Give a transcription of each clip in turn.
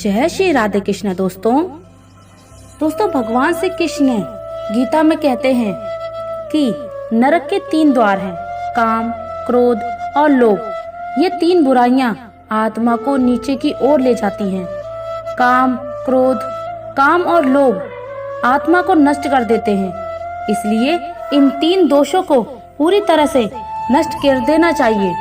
जय श्री राधे कृष्ण दोस्तों भगवान श्री कृष्ण गीता में कहते हैं कि नरक के 3 द्वार हैं, काम, क्रोध और लोभ। ये 3 बुराइयां आत्मा को नीचे की ओर ले जाती हैं। काम और लोभ आत्मा को नष्ट कर देते हैं। इसलिए इन 3 दोषों को पूरी तरह से नष्ट कर देना चाहिए।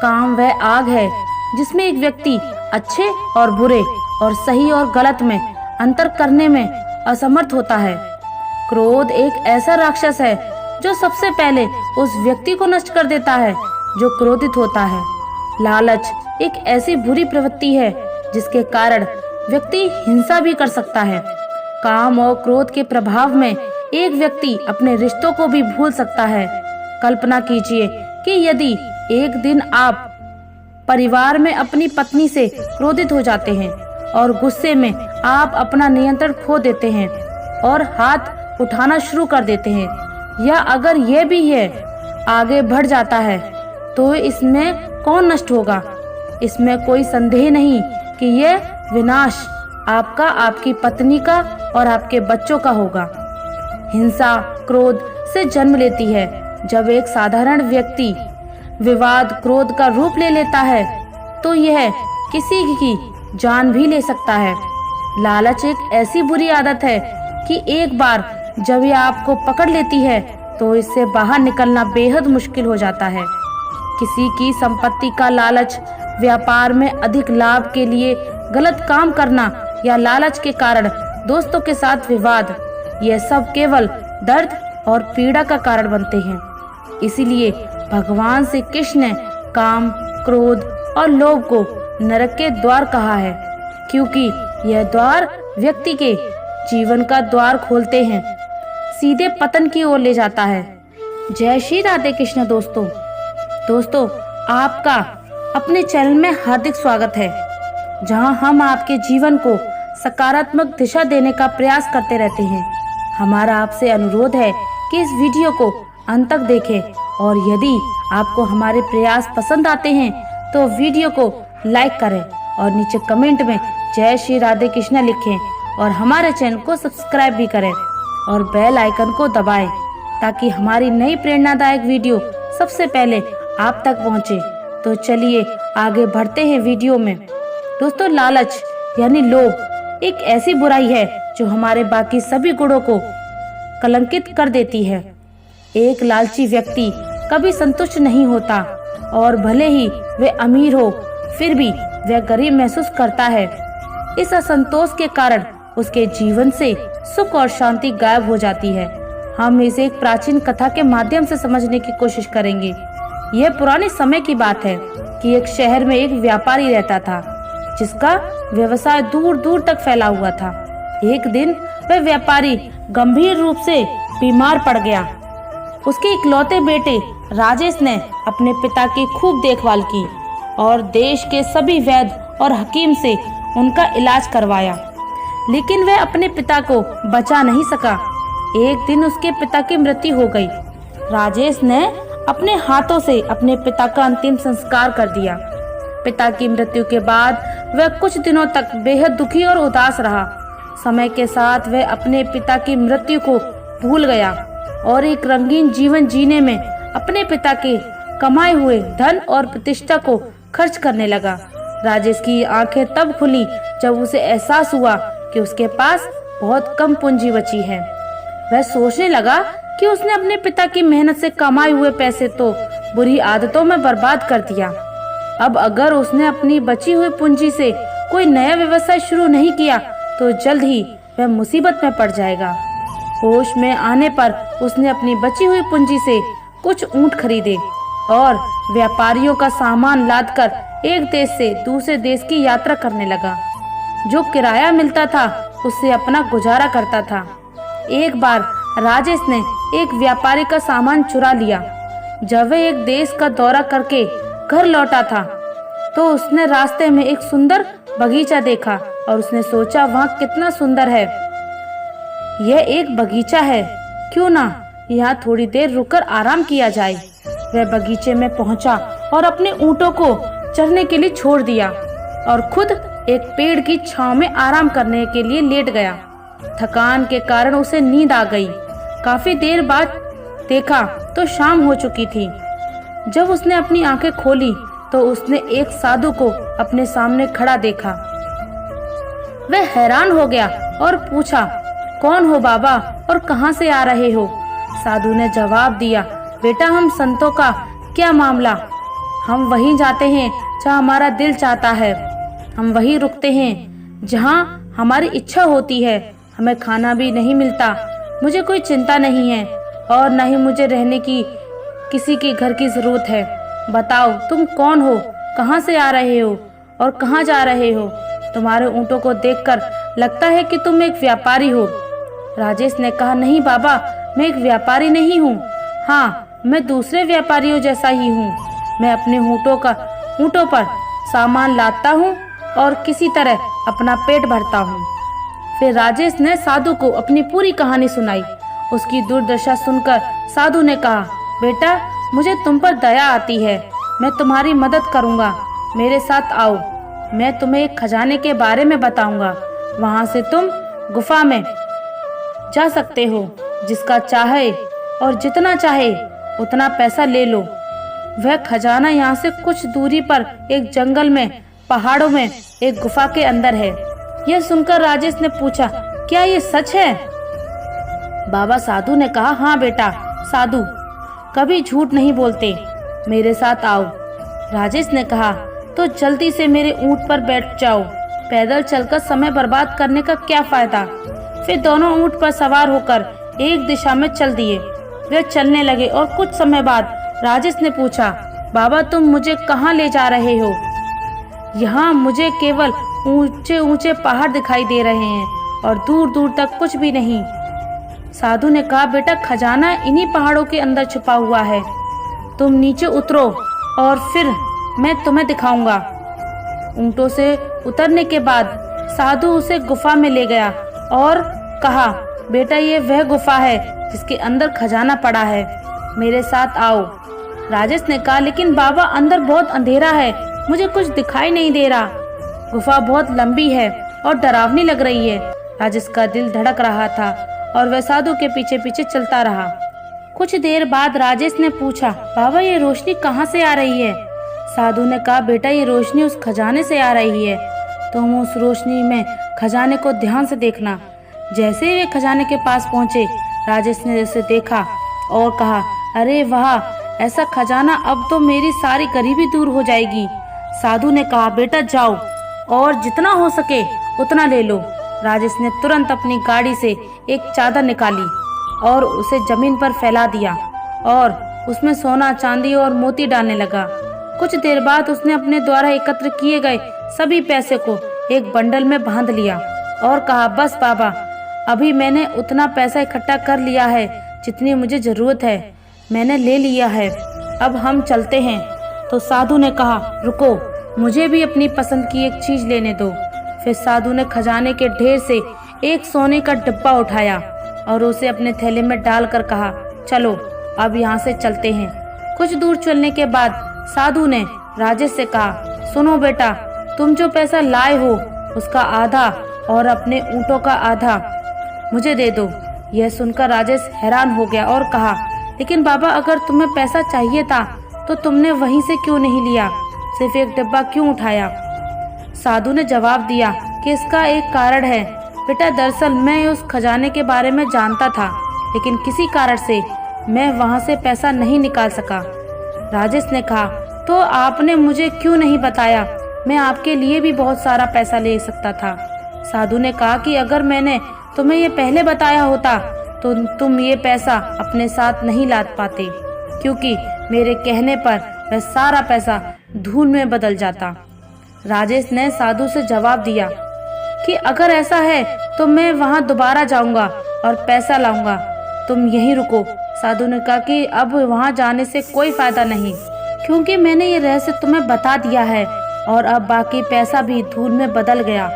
काम वह आग है जिसमें एक व्यक्ति अच्छे और बुरे और सही और गलत में अंतर करने में असमर्थ होता है। क्रोध एक ऐसा राक्षस है जो सबसे पहले उस व्यक्ति को नष्ट कर देता है जो क्रोधित होता है। लालच एक ऐसी बुरी प्रवृत्ति है जिसके कारण व्यक्ति हिंसा भी कर सकता है। काम और क्रोध के प्रभाव में एक व्यक्ति अपने रिश्तों को भी भूल सकता है। कल्पना कीजिए कि यदि एक दिन आप परिवार में अपनी पत्नी से क्रोधित हो जाते हैं और गुस्से में आप अपना नियंत्रण खो देते हैं और हाथ उठाना शुरू कर देते हैं, या अगर यह भी है आगे बढ़ जाता है, तो इसमें कौन नष्ट होगा? इसमें कोई संदेह नहीं कि यह विनाश आपका, आपकी पत्नी का और आपके बच्चों का होगा। हिंसा क्रोध से जन्म लेती है। जब एक साधारण व्यक्ति विवाद क्रोध का रूप ले लेता है तो यह किसी की जान भी ले सकता है। लालच एक ऐसी बुरी आदत है कि एक बार जब यह आपको पकड़ लेती है तो इससे बाहर निकलना बेहद मुश्किल हो जाता है। किसी की संपत्ति का लालच, व्यापार में अधिक लाभ के लिए गलत काम करना या लालच के कारण दोस्तों के साथ विवाद, यह सब केवल दर्द और पीड़ा का कारण बनते हैं। इसीलिए भगवान श्री कृष्ण ने काम, क्रोध और लोभ को नरक के द्वार कहा है, क्योंकि यह द्वार व्यक्ति के जीवन का द्वार खोलते हैं, सीधे पतन की ओर ले जाता है। जय श्री राधे कृष्ण दोस्तों आपका अपने चैनल में हार्दिक स्वागत है, जहां हम आपके जीवन को सकारात्मक दिशा देने का प्रयास करते रहते हैं। हमारा आपसे अनुरोध है कि इस वीडियो को अंत तक देखें और यदि आपको हमारे प्रयास पसंद आते हैं तो वीडियो को लाइक करें और नीचे कमेंट में जय श्री राधे कृष्ण लिखें और हमारे चैनल को सब्सक्राइब भी करें और बेल आइकन को दबाएं ताकि हमारी नई प्रेरणादायक वीडियो सबसे पहले आप तक पहुंचे। तो चलिए आगे बढ़ते हैं वीडियो में। दोस्तों लालच यानी लोभ एक ऐसी बुराई है जो हमारे बाकी सभी गुणों को कलंकित कर देती है। एक लालची व्यक्ति कभी संतुष्ट नहीं होता और भले ही वह अमीर हो फिर भी वह गरीब महसूस करता है। इस असंतोष के कारण उसके जीवन से सुख और शांति गायब हो जाती है। हम इसे एक प्राचीन कथा के माध्यम से समझने की कोशिश करेंगे। यह पुराने समय की बात है कि एक शहर में एक व्यापारी रहता था जिसका व्यवसाय दूर दूर तक फैला हुआ था। एक दिन वह व्यापारी गंभीर रूप से बीमार पड़ गया। उसके इकलौते बेटे राजेश ने अपने पिता की खूब देखभाल की और देश के सभी वैद्य और हकीम से उनका इलाज करवाया, लेकिन वह अपने पिता को बचा नहीं सका। एक दिन उसके पिता की मृत्यु हो गई। राजेश ने अपने हाथों से अपने पिता का अंतिम संस्कार कर दिया। पिता की मृत्यु के बाद वह कुछ दिनों तक बेहद दुखी और उदास रहा। समय के साथ वह अपने पिता की मृत्यु को भूल गया और एक रंगीन जीवन जीने में अपने पिता के कमाए हुए धन और प्रतिष्ठा को खर्च करने लगा। राजेश की आंखें तब खुली जब उसे एहसास हुआ कि उसके पास बहुत कम पूंजी बची है। वह सोचने लगा कि उसने अपने पिता की मेहनत से कमाए हुए पैसे तो बुरी आदतों में बर्बाद कर दिया। अब अगर उसने अपनी बची हुई पूंजी से कोई नया व्यवसाय शुरू नहीं किया तो जल्द ही वह मुसीबत में पड़ जाएगा। होश में आने पर उसने अपनी बची हुई पूंजी से कुछ ऊंट खरीदे और व्यापारियों का सामान लादकर एक देश से दूसरे देश की यात्रा करने लगा। जो किराया मिलता था उससे अपना गुजारा करता था। एक बार राजेश ने एक व्यापारी का सामान चुरा लिया। जब वह एक देश का दौरा करके घर लौटा था तो उसने रास्ते में एक सुंदर बगीचा देखा और उसने सोचा वहाँ कितना सुंदर है। यह एक बगीचा है, क्यों ना यहाँ थोड़ी देर रुककर आराम किया जाए। वह बगीचे में पहुंचा और अपने ऊँटों को चरने के लिए छोड़ दिया और खुद एक पेड़ की छांव में आराम करने के लिए लेट गया। थकान के कारण उसे नींद आ गई। काफी देर बाद देखा तो शाम हो चुकी थी। जब उसने अपनी आंखें खोली तो उसने एक साधु को अपने सामने खड़ा देखा। वह हैरान हो गया और पूछा, कौन हो बाबा और कहां से आ रहे हो? साधु ने जवाब दिया, बेटा हम संतों का क्या मामला, हम वहीं जाते हैं जहाँ हमारा दिल चाहता है, हम वहीं रुकते हैं जहाँ हमारी इच्छा होती है। हमें खाना भी नहीं मिलता, मुझे कोई चिंता नहीं है और न ही मुझे रहने की किसी के घर की जरूरत है। बताओ तुम कौन हो, कहाँ से आ रहे हो और कहाँ जा रहे हो? तुम्हारे ऊँटों को देखकर लगता है कि तुम एक व्यापारी हो। राजेश ने कहा, नहीं बाबा, मैं एक व्यापारी नहीं हूँ। हाँ, मैं दूसरे व्यापारियों जैसा ही हूँ। मैं अपने ऊँटों पर सामान लाता हूँ और किसी तरह अपना पेट भरता हूँ। फिर राजेश ने साधु को अपनी पूरी कहानी सुनाई। उसकी दुर्दशा सुनकर साधु ने कहा, बेटा मुझे तुम पर दया आती है, मैं तुम्हारी मदद करूँगा, मेरे साथ आओ, मैं तुम्हें एक खजाने के बारे में बताऊंगा। वहां से तुम गुफा में जा सकते हो, जिसका चाहे और जितना चाहे उतना पैसा ले लो। वह खजाना यहाँ से कुछ दूरी पर एक जंगल में पहाड़ों में एक गुफा के अंदर है। यह सुनकर राजेश ने पूछा, क्या ये सच है? बाबा साधु ने कहा, हाँ बेटा, साधु कभी झूठ नहीं बोलते, मेरे साथ आओ। राजेश ने कहा, तो जल्दी से मेरे ऊंट पर बैठ जाओ, पैदल चलकर समय बर्बाद करने का क्या फायदा। फिर दोनों ऊंट पर सवार होकर एक दिशा में चल दिए। वे चलने लगे और कुछ समय बाद राजेश ने पूछा, बाबा तुम मुझे कहाँ ले जा रहे हो? यहाँ मुझे केवल ऊंचे ऊंचे पहाड़ दिखाई दे रहे हैं और दूर दूर तक कुछ भी नहीं। साधु ने कहा, बेटा खजाना इन्हीं पहाड़ों के अंदर छुपा हुआ है, तुम नीचे उतरो और फिर मैं तुम्हें दिखाऊंगा। ऊंटों से उतरने के बाद साधु उसे गुफा में ले गया और कहा, बेटा ये वह गुफा है जिसके अंदर खजाना पड़ा है, मेरे साथ आओ। राजेश ने कहा, लेकिन बाबा अंदर बहुत अंधेरा है, मुझे कुछ दिखाई नहीं दे रहा, गुफा बहुत लंबी है और डरावनी लग रही है। राजेश का दिल धड़क रहा था और वह साधु के पीछे पीछे चलता रहा। कुछ देर बाद राजेश ने पूछा, बाबा ये रोशनी कहाँ से आ रही है? साधु ने कहा, बेटा ये रोशनी उस खजाने से आ रही है, तुम उस रोशनी में खजाने को ध्यान से देखना। जैसे ही वे खजाने के पास पहुंचे, राजेश ने उसे देखा और कहा, अरे वाह, ऐसा खजाना, अब तो मेरी सारी गरीबी दूर हो जाएगी। साधु ने कहा, बेटा जाओ और जितना हो सके उतना ले लो। राजेश ने तुरंत अपनी गाड़ी से एक चादर निकाली और उसे जमीन पर फैला दिया और उसमें सोना, चांदी और मोती डालने लगा। कुछ देर बाद उसने अपने द्वारा एकत्र किए गए सभी पैसे को एक बंडल में बांध लिया और कहा, बस बाबा, अभी मैंने उतना पैसा इकट्ठा कर लिया है जितनी मुझे जरूरत है, मैंने ले लिया है, अब हम चलते हैं। तो साधु ने कहा, रुको, मुझे भी अपनी पसंद की एक चीज लेने दो। फिर साधु ने खजाने के ढेर से एक सोने का डिब्बा उठाया और उसे अपने थैले में डालकर कहा, चलो अब यहाँ से चलते हैं। कुछ दूर चलने के बाद साधु ने राजेश से कहा, सुनो बेटा, तुम जो पैसा लाए हो उसका आधा और अपने ऊँटों का आधा मुझे दे दो। यह सुनकर राजेश हैरान हो गया और कहा, लेकिन बाबा अगर तुम्हें पैसा चाहिए था तो तुमने वहीं से क्यों नहीं लिया, सिर्फ एक डिब्बा क्यों उठाया? साधु ने जवाब दिया कि इसका एक कारण है बेटा, दरअसल मैं उस खजाने के बारे में जानता था, लेकिन किसी कारण से मैं वहां से पैसा नहीं निकाल सका। राजेश ने कहा, तो आपने मुझे क्यों नहीं बताया, मैं आपके लिए भी बहुत सारा पैसा ले सकता था। साधु ने कहा कि अगर मैंने तुम्हें ये पहले बताया होता तो तुम ये पैसा अपने साथ नहीं ला पाते, क्योंकि मेरे कहने पर वह सारा पैसा धूल में बदल जाता। राजेश ने साधु से जवाब दिया कि अगर ऐसा है तो मैं वहां दोबारा जाऊंगा और पैसा लाऊंगा, तुम यहीं रुको। साधु ने कहा कि अब वहां जाने से कोई फायदा नहीं, क्योंकि मैंने ये रहस्य तुम्हें बता दिया है और अब बाकी पैसा भी धूल में बदल गया।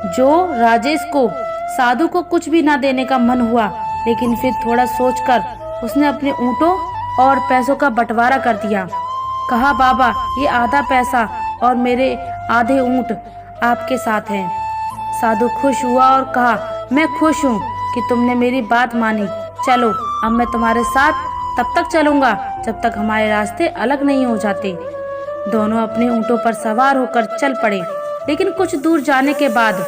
जो राजेश को साधु को कुछ भी ना देने का मन हुआ, लेकिन फिर थोड़ा सोचकर उसने अपने ऊँटों और पैसों का बंटवारा कर दिया। कहा, बाबा ये आधा पैसा और मेरे आधे ऊँट आपके साथ है। साधु खुश हुआ और कहा, मैं खुश हूँ कि तुमने मेरी बात मानी। चलो अब मैं तुम्हारे साथ तब तक चलूंगा जब तक हमारे रास्ते अलग नहीं हो जाते। दोनों अपने ऊंटों पर सवार होकर चल पड़े। लेकिन कुछ दूर जाने के बाद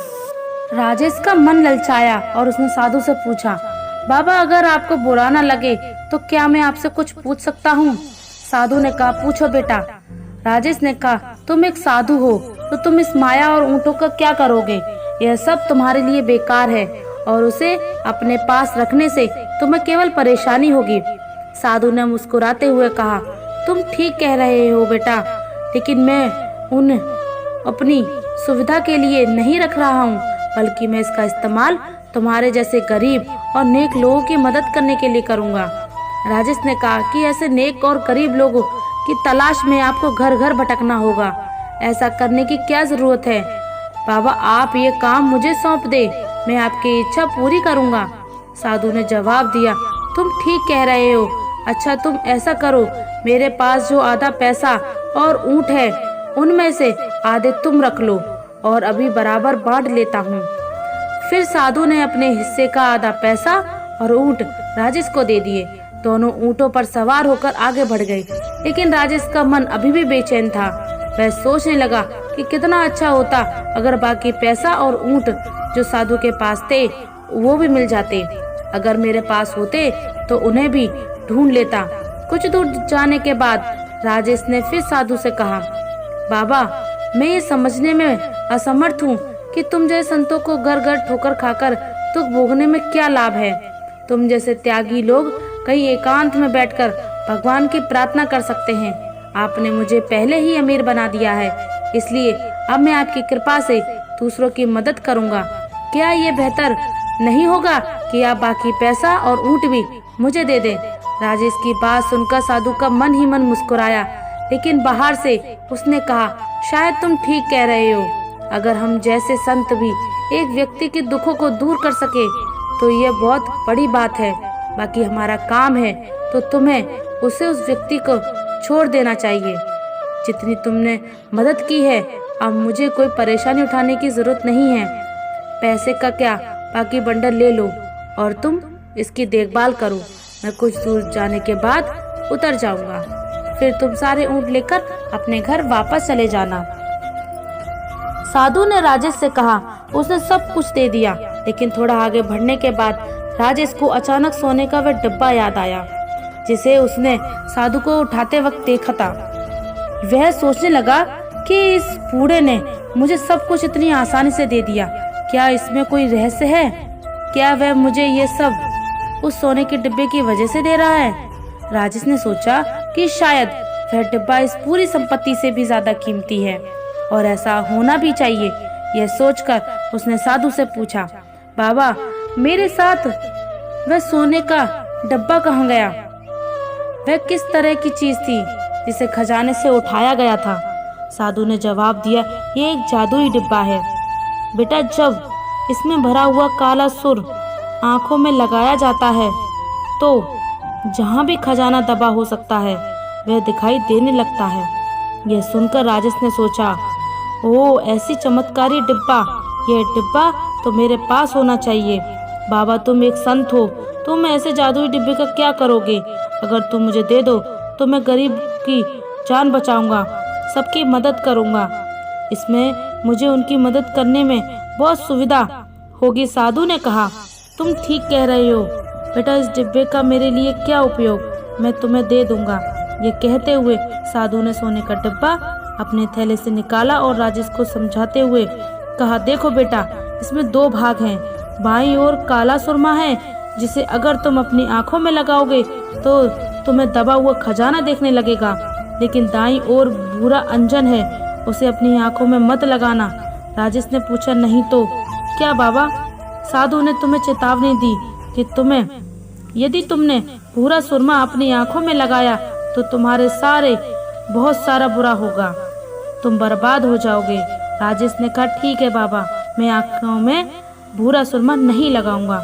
राजेश का मन ललचाया और उसने साधु से पूछा, बाबा अगर आपको बुरा ना लगे तो क्या मैं आपसे कुछ पूछ सकता हूँ? साधु ने कहा, पूछो बेटा। राजेश ने कहा, तुम एक साधु हो तो तुम इस माया और ऊंटों का क्या करोगे? यह सब तुम्हारे लिए बेकार है और उसे अपने पास रखने से तुम्हें केवल परेशानी होगी। साधु ने मुस्कुराते हुए कहा, तुम ठीक कह रहे हो बेटा, लेकिन मैं उन अपनी सुविधा के लिए नहीं रख रहा हूँ, बल्कि मैं इसका इस्तेमाल तुम्हारे जैसे गरीब और नेक लोगों की मदद करने के लिए करूँगा। राजेश ने कहा कि ऐसे नेक और गरीब लोगों की तलाश में आपको घर घर भटकना होगा। ऐसा करने की क्या जरूरत है? बाबा आप ये काम मुझे सौंप दे, मैं आपकी इच्छा पूरी करूँगा। साधु ने जवाब दिया, तुम ठीक कह रहे हो। अच्छा तुम ऐसा करो, मेरे पास जो आधा पैसा और ऊँट है उनमें से आधे तुम रख लो और अभी बराबर बांट लेता हूँ। फिर साधु ने अपने हिस्से का आधा पैसा और ऊँट राजेश को दे दिए। दोनों ऊँटों पर सवार होकर आगे बढ़ गए, लेकिन राजेश का मन अभी भी बेचैन था। वह सोचने लगा कि कितना अच्छा होता अगर बाकी पैसा और ऊँट जो साधु के पास थे वो भी मिल जाते। अगर मेरे पास होते तो उन्हें भी ढूंढ लेता। कुछ दूर जाने के बाद राजेश ने फिर साधु से कहा, बाबा मैं ये समझने में असमर्थ हूँ कि तुम जैसे संतों को घर घर ठोकर खाकर दुख भोगने में क्या लाभ है। तुम जैसे त्यागी लोग कहीं एकांत में बैठकर भगवान की प्रार्थना कर सकते हैं। आपने मुझे पहले ही अमीर बना दिया है, इसलिए अब मैं आपकी कृपा से दूसरों की मदद करूँगा। क्या ये बेहतर नहीं होगा कि आप बाकी पैसा और ऊँट भी मुझे दे दें? राजेश की बात सुनकर साधु का मन ही मन मुस्कुराया, लेकिन बाहर से उसने कहा, शायद तुम ठीक कह रहे हो। अगर हम जैसे संत भी एक व्यक्ति के दुखों को दूर कर सके तो ये बहुत बड़ी बात है। बाकी हमारा काम है तो तुम्हें उसे उस व्यक्ति को छोड़ देना चाहिए। जितनी तुमने मदद की है अब मुझे कोई परेशानी उठाने की जरूरत नहीं है। पैसे का क्या, बाकी बंडल ले लो और तुम इसकी देखभाल करो। मैं कुछ दूर जाने के बाद उतर जाऊंगा, फिर तुम सारे ऊँट लेकर अपने घर वापस चले जाना। साधु ने राजेश से कहा। उसने सब कुछ दे दिया, लेकिन थोड़ा आगे बढ़ने के बाद राजेश को अचानक सोने का वह डिब्बा याद आया जिसे उसने साधु को उठाते वक्त देखा था। वह सोचने लगा कि इस बूढ़े ने मुझे सब कुछ इतनी आसानी से दे दिया, क्या इसमें कोई रहस्य है? क्या वह मुझे ये सब उस सोने के डिब्बे की वजह से दे रहा है? राजेश ने सोचा कि शायद वह डिब्बा इस पूरी संपत्ति से भी ज्यादा कीमती है और ऐसा होना भी चाहिए। यह सोचकर उसने साधु से पूछा, बाबा मेरे साथ वह सोने का डब्बा कहाँ गया? वह किस तरह की चीज थी जिसे खजाने से उठाया गया था? साधु ने जवाब दिया, ये एक जादुई डिब्बा है बेटा। जब इसमें भरा हुआ काला सुर आंखों में लगाया जाता है तो जहाँ भी खजाना दबा हो सकता है वह दिखाई देने लगता है। यह सुनकर राजेश ने सोचा, ओह ऐसी चमत्कारी डिब्बा, यह डिब्बा तो मेरे पास होना चाहिए। बाबा तुम एक संत हो, तुम ऐसे जादुई डिब्बे का क्या करोगे? अगर तुम मुझे दे दो तो मैं गरीब की जान बचाऊंगा, सबकी मदद करूंगा। इसमें मुझे उनकी मदद करने में बहुत सुविधा होगी। साधु ने कहा, तुम ठीक कह रहे हो बेटा, इस डिब्बे का मेरे लिए क्या उपयोग, मैं तुम्हें दे दूंगा। ये कहते हुए साधु ने सोने का डिब्बा अपने थैले से निकाला और राजेश को समझाते हुए कहा, देखो बेटा इसमें दो भाग हैं। बाईं ओर काला सुरमा है जिसे अगर तुम अपनी आंखों में लगाओगे तो तुम्हें दबा हुआ खजाना देखने लगेगा, लेकिन दाईं ओर भूरा अंजन है, उसे अपनी आंखों में मत लगाना। राजेश ने पूछा, नहीं तो क्या बाबा? साधु ने तुम्हें चेतावनी दी कि यदि तुमने भूरा सुरमा अपनी आंखों में लगाया तो तुम्हारे सारे बहुत सारा बुरा होगा, तुम बर्बाद हो जाओगे। राजेश ने कहा, ठीक है बाबा, मैं आंखों में भूरा सुरमा नहीं लगाऊंगा।